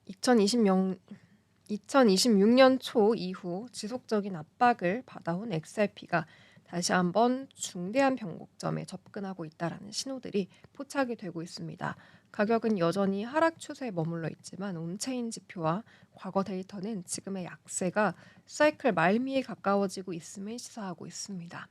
2020년 2026년 초 이후 지속적인 압박을 받아온 XRP가 다시 한번 중대한 변곡점에 접근하고 있다라는 신호들이 포착이 되고 있습니다. 가격은 여전히 하락 추세에 머물러 있지만 온체인 지표와 과거 데이터는 지금의 약세가 사이클 말미에 가까워지고 있음을 시사하고 있습니다.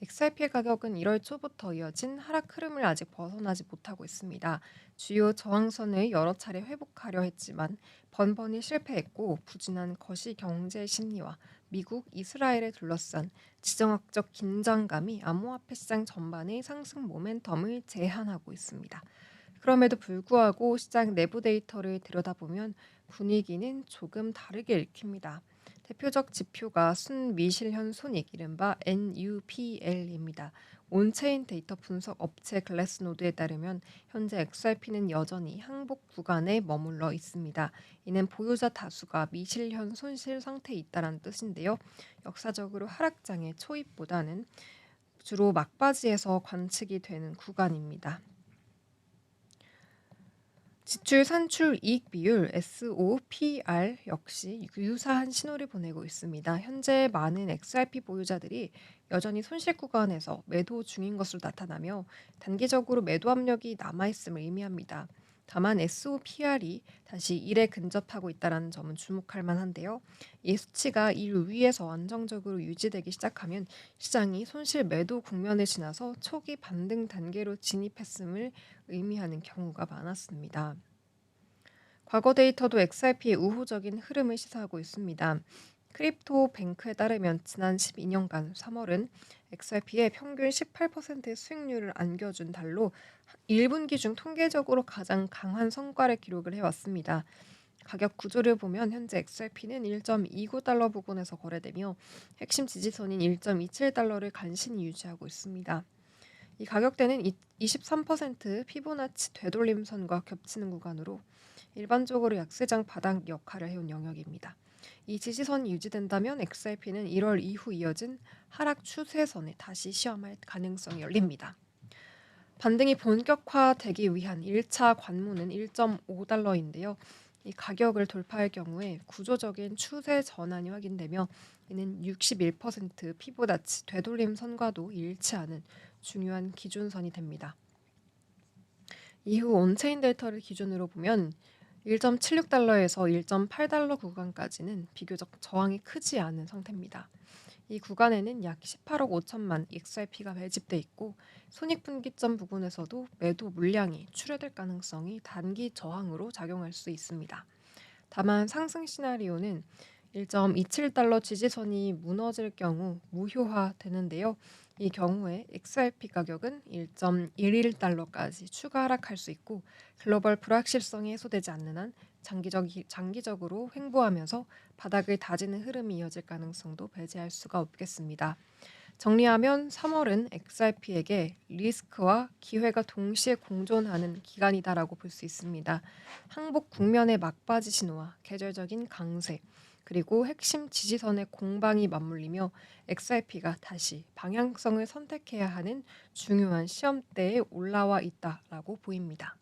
XRP의 가격은 1월 초부터 이어진 하락 흐름을 아직 벗어나지 못하고 있습니다. 주요 저항선을 여러 차례 회복하려 했지만 번번이 실패했고 부진한 거시 경제 심리와 미국, 이스라엘에 둘러싼 지정학적 긴장감이 암호화폐 시장 전반의 상승 모멘텀을 제한하고 있습니다. 그럼에도 불구하고 시장 내부 데이터를 들여다보면 분위기는 조금 다르게 읽힙니다. 대표적 지표가 순미실현 손익, 이른바 NUPL입니다. 온체인 데이터 분석 업체 글래스노드에 따르면 현재 XRP는 여전히 항복 구간에 머물러 있습니다. 이는 보유자 다수가 미실현 손실 상태에 있다는 뜻인데요. 역사적으로 하락장의 초입보다는 주로 막바지에서 관측이 되는 구간입니다. 지출 산출 이익 비율 SOPR 역시 유사한 신호를 보내고 있습니다. 현재 많은 XRP 보유자들이 여전히 손실 구간에서 매도 중인 것으로 나타나며 단기적으로 매도 압력이 남아있음을 의미합니다. 다만 SOPR이 다시 1에 근접하고 있다는 점은 주목할 만한데요. 이 수치가 1 위에서 안정적으로 유지되기 시작하면 시장이 손실 매도 국면을 지나서 초기 반등 단계로 진입했음을 의미하는 경우가 많았습니다. 과거 데이터도 XRP의 우호적인 흐름을 시사하고 있습니다. 크립토 뱅크에 따르면 지난 12년간 3월은 XRP의 평균 18%의 수익률을 안겨준 달로 1분기 중 통계적으로 가장 강한 성과를 기록을 해왔습니다. 가격 구조를 보면 현재 XRP는 1.29달러 부근에서 거래되며 핵심 지지선인 1.27달러를 간신히 유지하고 있습니다. 이 가격대는 23% 피보나치 되돌림선과 겹치는 구간으로 일반적으로 약세장 바닥 역할을 해온 영역입니다. 이 지지선이 유지된다면 XRP는 1월 이후 이어진 하락 추세선에 다시 시험할 가능성이 열립니다. 반등이 본격화되기 위한 1차 관문은 1.5달러인데요. 이 가격을 돌파할 경우에 구조적인 추세 전환이 확인되며 이는 61% 피보나치 되돌림 선과도 일치하는 중요한 기준선이 됩니다. 이후 온체인 데이터를 기준으로 보면 1.76달러에서 1.8달러 구간까지는 비교적 저항이 크지 않은 상태입니다. 이 구간에는 약 18억 5천만 XRP가 매집돼 있고 손익분기점 부근에서도 매도 물량이 출회될 가능성이 단기 저항으로 작용할 수 있습니다. 다만 상승 시나리오는 1.27달러 지지선이 무너질 경우 무효화되는데요. 이 경우에 XRP 가격은 1.11달러까지 추가 하락할 수 있고 글로벌 불확실성이 해소되지 않는 한 장기적으로 횡보하면서 바닥을 다지는 흐름이 이어질 가능성도 배제할 수가 없겠습니다. 정리하면 3월은 XRP에게 리스크와 기회가 동시에 공존하는 기간이다라고 볼 수 있습니다. 항복 국면의 막바지 신호와 계절적인 강세, 그리고 핵심 지지선의 공방이 맞물리며 XRP가 다시 방향성을 선택해야 하는 중요한 시험대에 올라와 있다라고 보입니다.